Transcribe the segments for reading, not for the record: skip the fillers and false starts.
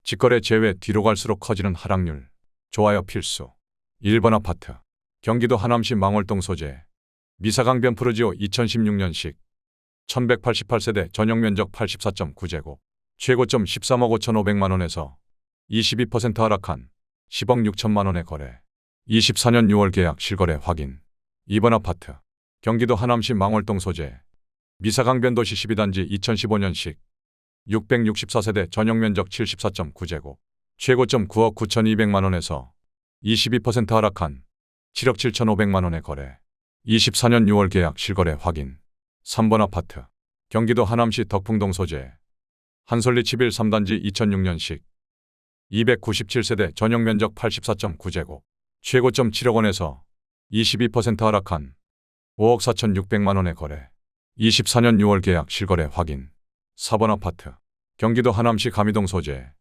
직거래 제외 뒤로 갈수록 커지는 하락률. 좋아요 필수. 1번 아파트. 경기도 하남시 망월동 소재. 미사강변 프루지오 2016년식. 1188세대 전용면적 84.9제곱. 최고점 13억 5,500만 원에서 22% 하락한 10억 6천만 원에 거래. 24년 6월 계약 실거래 확인. 2번 아파트. 경기도 하남시 망월동 소재. 미사강변 도시 12단지 2015년식. 664세대 전용면적 74.9제곱. 최고점 9억 9,200만 원에서 22% 하락한 7억 7,500만 원에 거래. 24년 6월 계약 실거래 확인. 3번 아파트. 경기도 하남시 덕풍동 소재. 한솔리 11 3단지 2006년식. 297세대 전용면적 84.9제곱. 최고점 7억 원에서 22% 하락한 5억 4,600만 원에 거래. 24년 6월 계약 실거래 확인. 4번 아파트. 경기도 하남시 가미동 소재.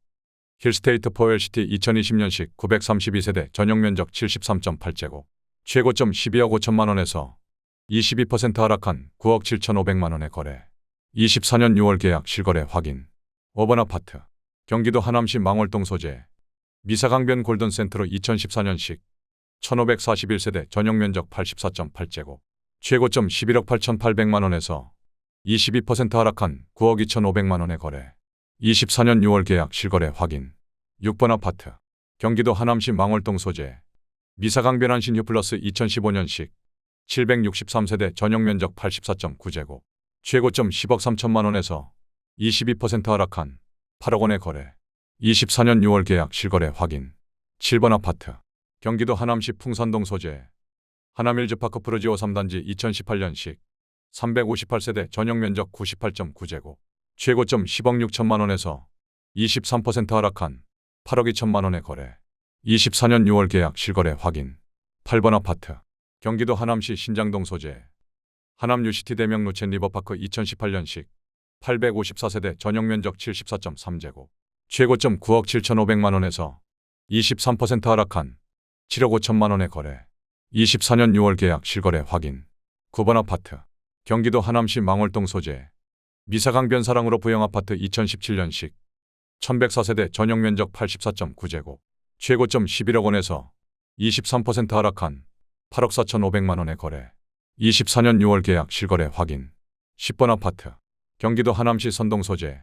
힐스테이트 포웰시티 2020년식 932세대 전용면적 73.8제곱. 최고점 12억 5천만 원에서 22% 하락한 9억 7,500만 원에 거래. 24년 6월 계약 실거래 확인. 5번 아파트. 경기도 하남시 망월동 소재. 미사강변 골든센트로 2014년식. 1541세대 전용면적 84.8제곱. 최고점 11억 8,800만 원에서 22% 하락한 9억 2,500만 원에 거래. 24년 6월 계약 실거래 확인. 6번 아파트. 경기도 하남시 망월동 소재. 미사강변 한신휴 플러스 2015년식. 763세대 전용면적 84.9제곱. 최고점 10억 3천만 원에서 22% 하락한 8억 원에 거래. 24년 6월 계약 실거래 확인. 7번 아파트. 경기도 하남시 풍산동 소재. 하남힐즈파크 프루지오 3단지 2018년식. 358세대 전용면적 98.9제곱. 최고점 10억 6천만 원에서 23% 하락한 8억 2천만 원에 거래. 24년 6월 계약 실거래 확인. 8번 아파트. 경기도 하남시 신장동 소재. 하남 유시티 대명 루첸 리버파크 2018년식. 854세대 전용면적 74.3제곱. 최고점 9억 7,500만 원에서 23% 하락한 7억 5천만 원에 거래. 24년 6월 계약 실거래 확인. 9번 아파트. 경기도 하남시 망월동 소재. 미사강변 사랑으로 부영아파트 2017년식. 1104세대 전용면적 84.9제곱. 최고점 11억 원에서 23% 하락한 8억 4,500만 원에 거래. 24년 6월 계약 실거래 확인. 10번 아파트. 경기도 하남시 선동 소재.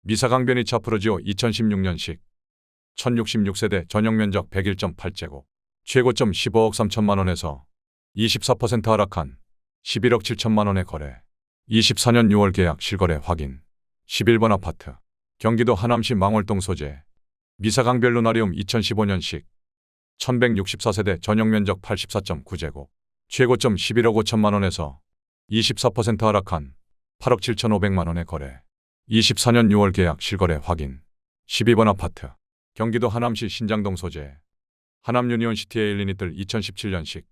미사강변 2차 프루지오 2016년식. 1066세대 전용면적 101.8제곱. 최고점 15억 3천만 원에서 24% 하락한 11억 7천만 원에 거래. 24년 6월 계약 실거래 확인. 11번 아파트. 경기도 하남시 망월동 소재. 미사강변 루나리움 2015년식. 1164세대 전용면적 84.9제곱. 최고점 11억 5천만 원에서 24% 하락한 8억 7,500만 원에 거래. 24년 6월 계약 실거래 확인. 12번 아파트. 경기도 하남시 신장동 소재. 하남 유니온시티에 일리니뜰 2017년식.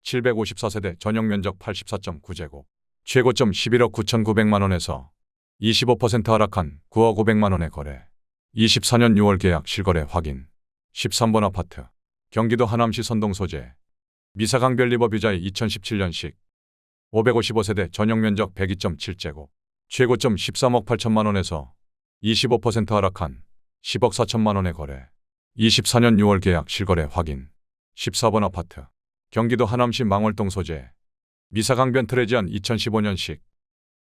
754세대 전용면적 84.9제곱. 최고점 11억 9,900만 원에서 25% 하락한 9억 500만 원에 거래. 24년 6월 계약 실거래 확인. 13번 아파트. 경기도 하남시 선동 소재. 미사강변 리버뷰자이 2017년식. 555세대 전용면적 102.7제곱. 최고점 13억 8천만 원에서 25% 하락한 10억 4천만 원에 거래. 24년 6월 계약 실거래 확인. 14번 아파트. 경기도 하남시 망월동 소재. 미사강변 트레지안 2015년식.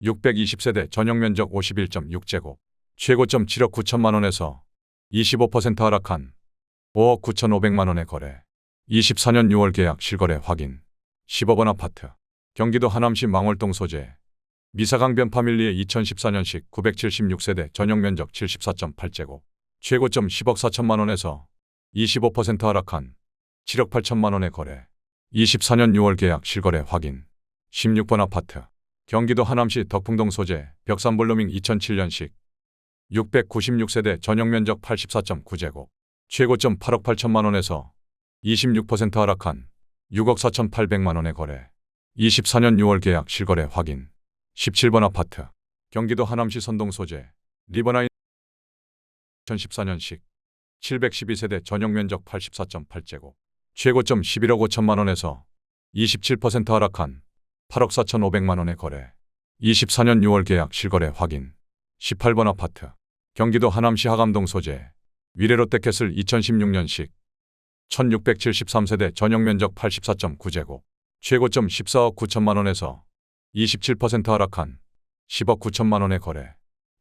620세대 전용면적 51.6제곱. 최고점 7억 9천만 원에서 25% 하락한 5억 9,500만 원에 거래. 24년 6월 계약 실거래 확인. 15번 아파트. 경기도 하남시 망월동 소재. 미사강변 파밀리에 2014년식 976세대 전용면적 74.8제곱. 최고점 10억 4천만 원에서 25% 하락한 7억 8천만 원에 거래. 24년 6월 계약 실거래 확인. 16번 아파트. 경기도 하남시 덕풍동 소재. 벽산블루밍 2007년식. 696세대 전용면적 84.9제곱. 최고점 8억 8천만 원에서 26% 하락한 6억 4,800만 원에 거래. 24년 6월 계약 실거래 확인. 17번 아파트. 경기도 하남시 선동 소재. 리버나인 2014년식. 712세대 전용면적 84.8제곱. 최고점 11억 5천만 원에서 27% 하락한 8억 4,500만 원에 거래. 24년 6월 계약 실거래 확인. 18번 아파트. 경기도 하남시 하감동 소재. 위례롯데캐슬 2016년식 1673세대 전용면적 84.9제곱 최고점 14억 9천만 원에서 27% 하락한 10억 9천만 원에 거래.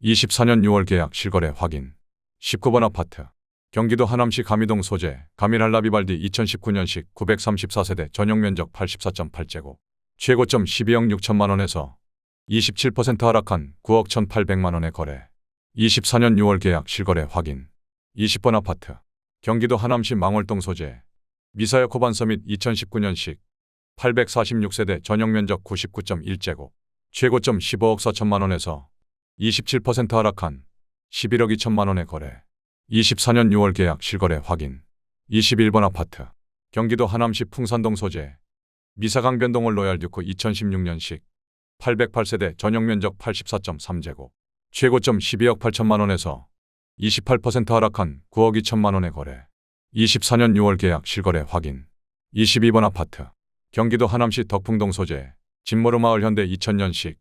24년 6월 계약 실거래 확인. 19번 아파트. 경기도 하남시 가미동 소재 가밀할라비발디 2019년식 934세대 전용면적 84.8제곱 최고점 12억 6천만 원에서 27% 하락한 9억 1,800만 원에 거래. 24년 6월 계약 실거래 확인. 20번 아파트. 경기도 하남시 망월동 소재 미사역 호반서밋 2019년식 846세대 전용면적 99.1제곱 최고점 15억 4천만 원에서 27% 하락한 11억 2천만 원에 거래. 24년 6월 계약 실거래 확인. 21번 아파트. 경기도 하남시 풍산동 소재 미사강변동월 로얄 듀크 2016년식 808세대 전용면적 84.3제곱 최고점 12억 8천만 원에서 28% 하락한 9억 2천만 원에 거래. 24년 6월 계약 실거래 확인. 22번 아파트. 경기도 하남시 덕풍동 소재 진모르마을 현대 2000년식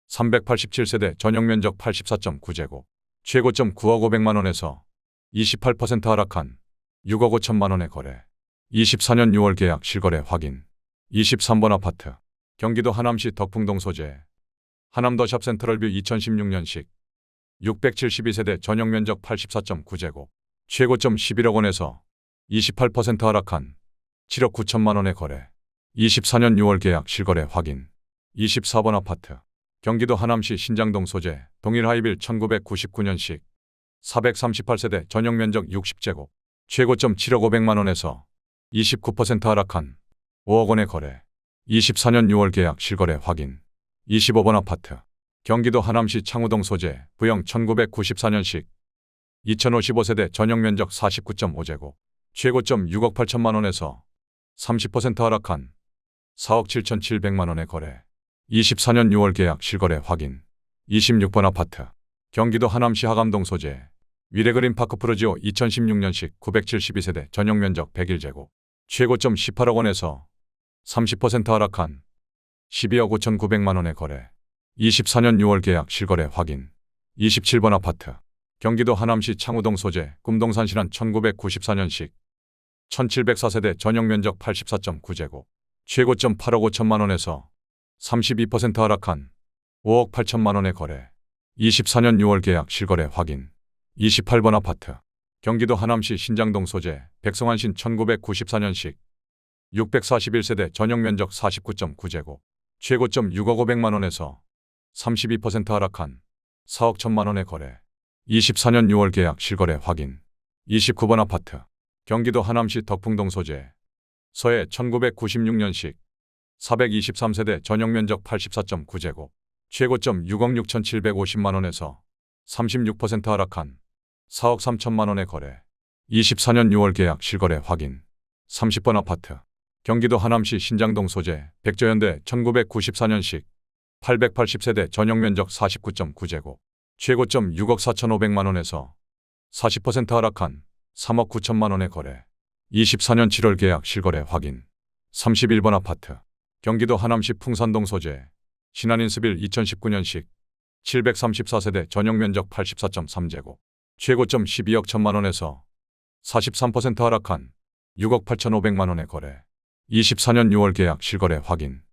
387세대 전용면적 84.9제곱 최고점 9억 500만 원에서 28% 하락한 6억 5천만 원에 거래. 24년 6월 계약 실거래 확인. 23번 아파트. 경기도 하남시 덕풍동 소재 하남더샵 센트럴뷰 2016년식 672세대 전용면적 84.9제곱 최고점 11억 원에서 28% 하락한 7억 9천만 원에 거래. 24년 6월 계약 실거래 확인. 24번 아파트. 경기도 하남시 신장동 소재 동일하이빌 1999년식 438세대 전용면적 60제곱 최고점 7억 500만 원에서 29% 하락한 5억 원에 거래. 24년 6월 계약 실거래 확인. 25번 아파트. 경기도 하남시 창우동 소재 부영 1994년식 2055세대 전용면적 49.5제곱 최고점 6억 8천만 원에서 30% 하락한 4억 7,700만 원에 거래. 24년 6월 계약 실거래 확인. 26번 아파트. 경기도 하남시 하감동 소재 위례그린파크 프로지오 2016년식 972세대 전용면적 101제곱 최고점 18억 원에서 30% 하락한 12억 5,900만 원에 거래. 24년 6월 계약 실거래 확인. 27번 아파트. 경기도 하남시 창우동 소재 꿈동산 신안 1994년식 1704세대 전용면적 84.9제곱 최고점 8억 5천만 원에서 32% 하락한 5억 8천만 원에 거래. 24년 6월 계약 실거래 확인. 28번 아파트. 경기도 하남시 신장동 소재 백성환신 1994년식 641세대 전용면적 49.9제곱 최고점 6억 500만 원에서 32% 하락한 4억 1천만 원에 거래. 24년 6월 계약 실거래 확인. 29번 아파트. 경기도 하남시 덕풍동 소재 서해 1996년식 423세대 전용면적 84.9제곱 최고점 6억 6,750만 원에서 36% 하락한 4억 3천만 원에 거래. 24년 6월 계약 실거래 확인. 30번 아파트. 경기도 하남시 신장동 소재 백조현대 1994년식 880세대 전용면적 49.9제곱 최고점 6억 4,500만 원에서 40% 하락한 3억 9천만 원에 거래. 24년 7월 계약 실거래 확인. 31번 아파트. 경기도 하남시 풍산동 소재 신한인스빌 2019년식 734세대 전용면적 84.3제곱 최고점 12억 1천만 원에서 43% 하락한 6억 8,500만 원에 거래. 24년 6월 계약 실거래 확인.